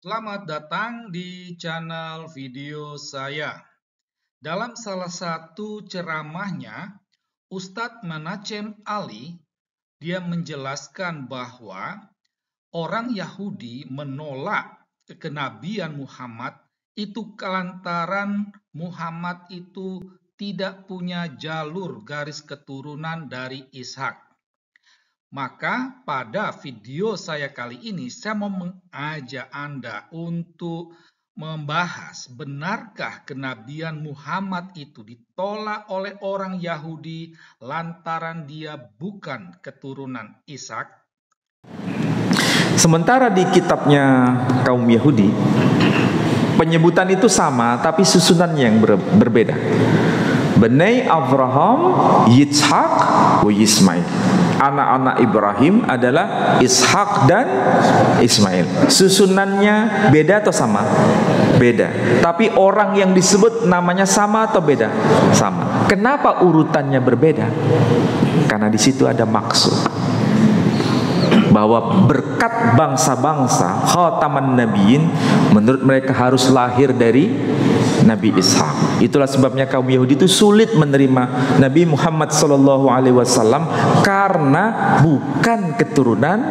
Selamat datang di channel video saya. Dalam salah satu ceramahnya, Ustadz Menachem Ali, dia menjelaskan bahwa orang Yahudi menolak kenabian Muhammad itu lantaran Muhammad itu tidak punya jalur garis keturunan dari Ishak. Maka pada video saya kali ini saya mau mengajak Anda untuk membahas benarkah kenabian Muhammad itu ditolak oleh orang Yahudi lantaran dia bukan keturunan Ishak. Sementara di kitabnya kaum Yahudi penyebutan itu sama tapi susunannya yang berbeda. Benai Abraham, Yitzhak, wa Ismail. Anak-anak Ibrahim adalah Ishak dan Ismail. Susunannya beda atau sama? Beda. Tapi orang yang disebut namanya sama atau beda? Sama. Kenapa urutannya berbeda? Karena di situ ada maksud bahwa berkat bangsa-bangsa khataman nabiyyin menurut mereka harus lahir dari Nabi Ishak. Itulah sebabnya kaum Yahudi itu sulit menerima Nabi Muhammad SAW karena bukan keturunan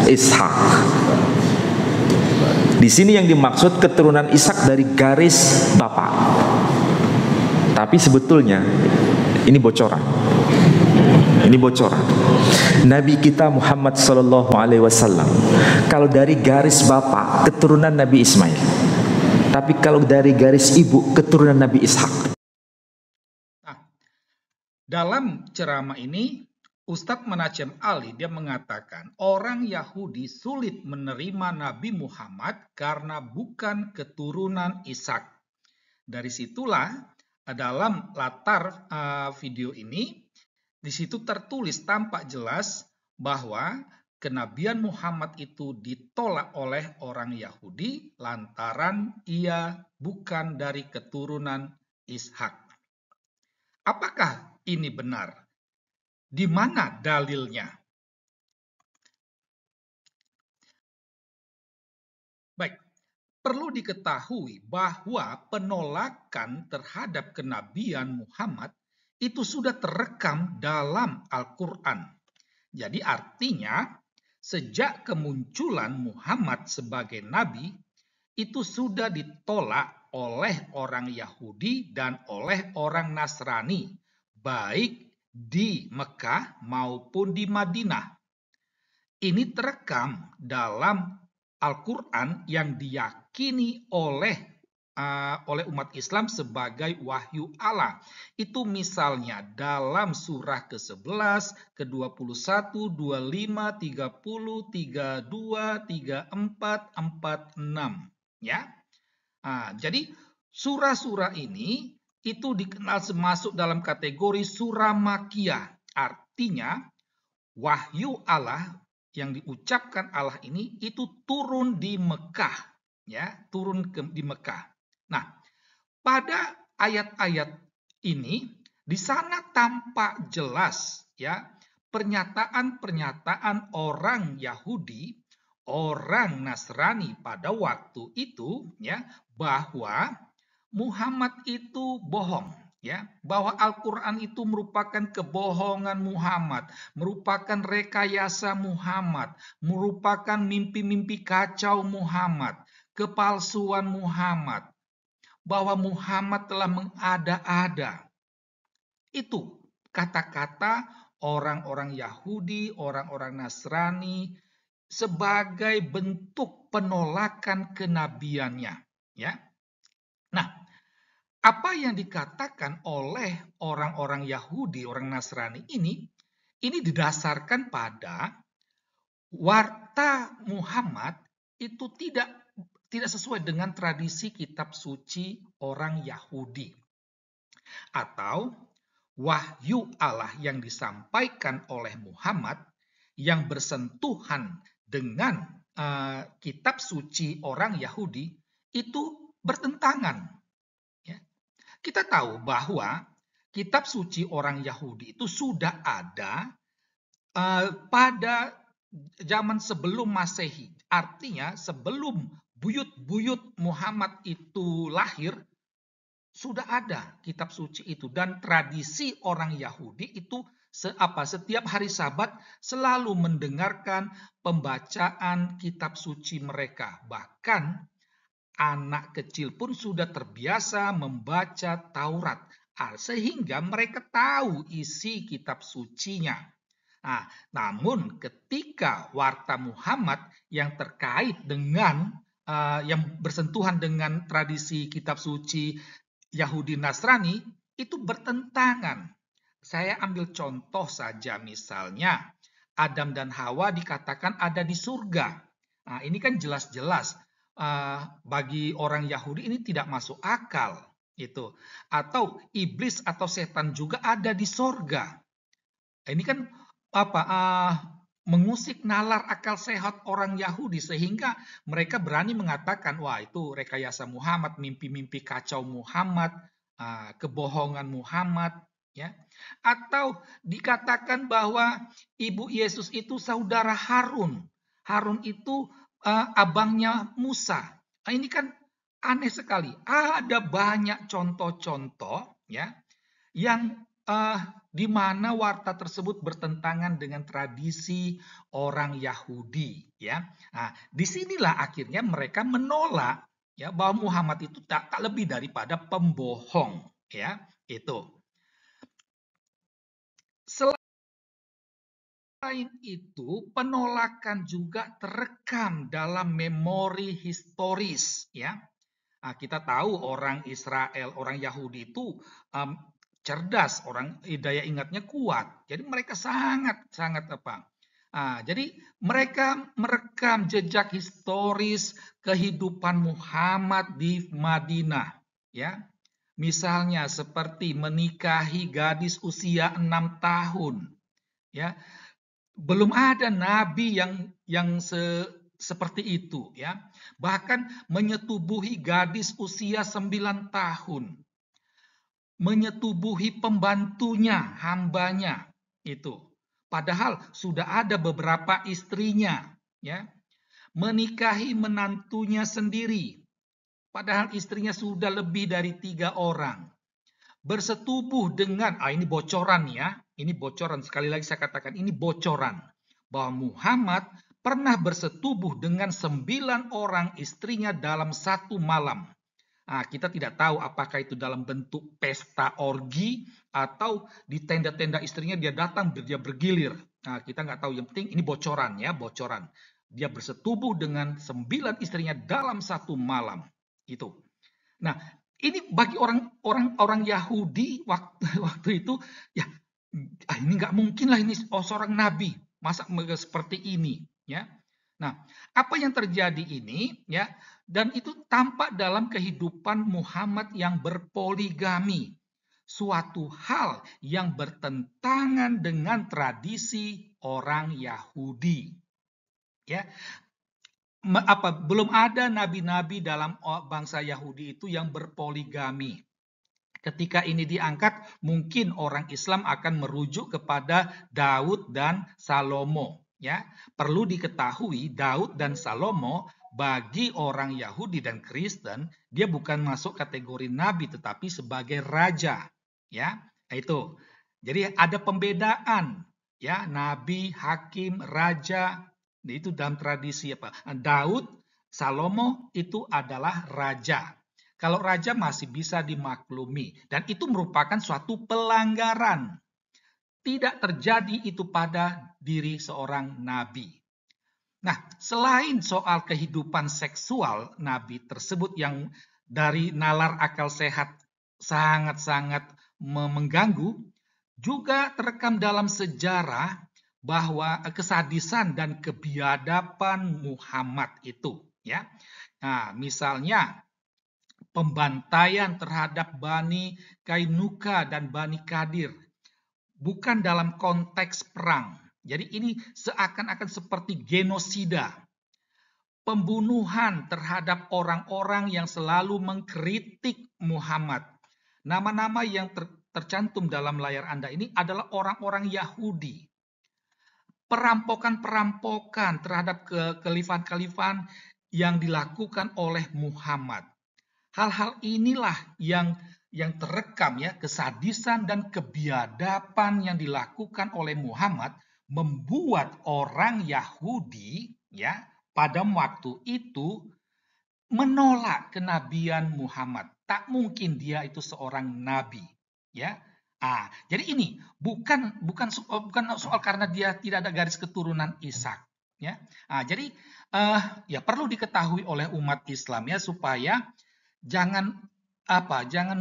Ishak. Di sini yang dimaksud keturunan Ishak dari garis bapak. Tapi sebetulnya ini bocoran. Ini bocoran. Nabi kita Muhammad SAW kalau dari garis bapak keturunan Nabi Ismail. Tapi kalau dari garis ibu keturunan Nabi Ishak. Nah, dalam ceramah ini Ustadz Menachem Ali dia mengatakan orang Yahudi sulit menerima Nabi Muhammad karena bukan keturunan Ishak. Dari situlah dalam latar video ini di situ tertulis tampak jelas bahwa kenabian Muhammad itu ditolak oleh orang Yahudi lantaran ia bukan dari keturunan Ishak. Apakah ini benar? Di mana dalilnya? Baik, perlu diketahui bahwa penolakan terhadap kenabian Muhammad itu sudah terekam dalam Al-Quran. Jadi artinya sejak kemunculan Muhammad sebagai nabi itu sudah ditolak oleh orang Yahudi dan oleh orang Nasrani, baik di Mekah maupun di Madinah. Ini terekam dalam Al-Quran yang diyakini oleh umat Islam sebagai wahyu Allah. Itu misalnya dalam surah ke-11, ke-21, 25, 30, 32, 34, 46. Ya. Jadi surah-surah ini itu dikenal masuk dalam kategori surah Makkiyah. Artinya wahyu Allah yang diucapkan Allah ini itu turun di Mekah. Ya, turun di Mekah. Nah, pada ayat-ayat ini di sana tampak jelas ya pernyataan-pernyataan orang Yahudi, orang Nasrani pada waktu itu ya bahwa Muhammad itu bohong ya, bahwa Al-Qur'an itu merupakan kebohongan Muhammad, merupakan rekayasa Muhammad, merupakan mimpi-mimpi kacau Muhammad, kepalsuan Muhammad, bahwa Muhammad telah mengada-ada. Itu kata-kata orang-orang Yahudi, orang-orang Nasrani sebagai bentuk penolakan kenabiannya, ya. Nah, apa yang dikatakan oleh orang-orang Yahudi, orang Nasrani ini didasarkan pada warta Muhammad itu tidak sesuai dengan tradisi kitab suci orang Yahudi. Atau wahyu Allah yang disampaikan oleh Muhammad yang bersentuhan dengan kitab suci orang Yahudi itu bertentangan. Ya. Kita tahu bahwa kitab suci orang Yahudi itu sudah ada pada zaman sebelum Masehi. Artinya sebelum buyut-buyut Muhammad itu lahir, sudah ada kitab suci itu. Dan tradisi orang Yahudi itu setiap hari Sabat selalu mendengarkan pembacaan kitab suci mereka. Bahkan anak kecil pun sudah terbiasa membaca Taurat, sehingga mereka tahu isi kitab sucinya. Nah, namun ketika warta Muhammad yang terkait dengan yang bersentuhan dengan tradisi kitab suci Yahudi Nasrani itu bertentangan. Saya ambil contoh saja, misalnya Adam dan Hawa dikatakan ada di surga. Nah, ini kan jelas-jelas bagi orang Yahudi ini tidak masuk akal itu. Atau iblis atau setan juga ada di surga. Ini kan mengusik nalar akal sehat orang Yahudi, sehingga mereka berani mengatakan, wah itu rekayasa Muhammad, mimpi-mimpi kacau Muhammad, kebohongan Muhammad, ya. Atau dikatakan bahwa ibu Yesus itu saudara Harun. Harun itu abangnya Musa. Nah, ini kan aneh sekali. Ada banyak contoh-contoh ya yang di mana warta tersebut bertentangan dengan tradisi orang Yahudi, ya. Nah, disinilah akhirnya mereka menolak ya bahwa Muhammad itu tak lebih daripada pembohong, ya. Itu. Selain itu, penolakan juga terekam dalam memori historis, ya. Nah, kita tahu orang Israel, orang Yahudi itu cerdas, orang daya ingatnya kuat. Jadi mereka sangat jadi mereka merekam jejak historis kehidupan Muhammad di Madinah, ya. Misalnya seperti menikahi gadis usia 6 tahun, ya. Belum ada nabi yang seperti itu, ya. Bahkan menyetubuhi gadis usia 9 tahun. Menyetubuhi pembantunya, hambanya itu. Padahal sudah ada beberapa istrinya, ya. Menikahi menantunya sendiri. Padahal istrinya sudah lebih dari 3 orang. Bersetubuh dengan, ini bocoran ya, ini bocoran, sekali lagi saya katakan ini bocoran, bahwa Muhammad pernah bersetubuh dengan 9 orang istrinya dalam satu malam. Nah, kita tidak tahu apakah itu dalam bentuk pesta orgi atau di tenda-tenda istrinya dia datang, dia bergilir. Nah, kita nggak tahu, yang penting ini bocoran ya, bocoran. Dia bersetubuh dengan 9 istrinya dalam satu malam. Itu. Nah, ini bagi orang Yahudi waktu itu, ya ini nggak mungkin lah, ini seorang nabi, masa seperti ini, ya. Nah, apa yang terjadi ini, ya, dan itu tampak dalam kehidupan Muhammad yang berpoligami, suatu hal yang bertentangan dengan tradisi orang Yahudi, ya. Belum ada nabi-nabi dalam bangsa Yahudi itu yang berpoligami. Ketika ini diangkat, mungkin orang Islam akan merujuk kepada Daud dan Salomo, ya. Perlu diketahui, Daud dan Salomo bagi orang Yahudi dan Kristen, dia bukan masuk kategori nabi tetapi sebagai raja, ya. Itu. Jadi ada pembedaan, ya, nabi, hakim, raja. Itu dalam tradisi Daud, Salomo itu adalah raja. Kalau raja masih bisa dimaklumi, dan itu merupakan suatu pelanggaran. Tidak terjadi itu pada diri seorang nabi. Nah, selain soal kehidupan seksual nabi tersebut yang dari nalar akal sehat sangat-sangat mengganggu, juga terekam dalam sejarah bahwa kesadisan dan kebiadaban Muhammad itu, ya. Nah, misalnya pembantaian terhadap Bani Kainuka dan Bani Kadir bukan dalam konteks perang. Jadi ini seakan-akan seperti genosida. Pembunuhan terhadap orang-orang yang selalu mengkritik Muhammad. Nama-nama yang tercantum dalam layar Anda ini adalah orang-orang Yahudi. Perampokan-perampokan terhadap kekhalifahan yang dilakukan oleh Muhammad. Hal-hal inilah yang terekam ya, kesadisan dan kebiadaban yang dilakukan oleh Muhammad membuat orang Yahudi ya pada waktu itu menolak kenabian Muhammad. Tak mungkin dia itu seorang nabi, ya. Jadi ini bukan soal karena dia tidak ada garis keturunan Ishak, ya. Jadi ya perlu diketahui oleh umat Islam ya supaya jangan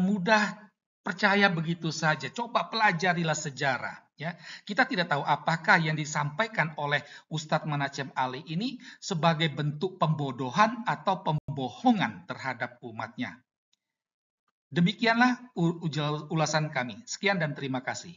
mudah percaya begitu saja. Coba pelajarilah sejarah. Ya, kita tidak tahu apakah yang disampaikan oleh Ustadz Manacem Ali ini sebagai bentuk pembodohan atau pembohongan terhadap umatnya. Demikianlah ulasan kami. Sekian dan terima kasih.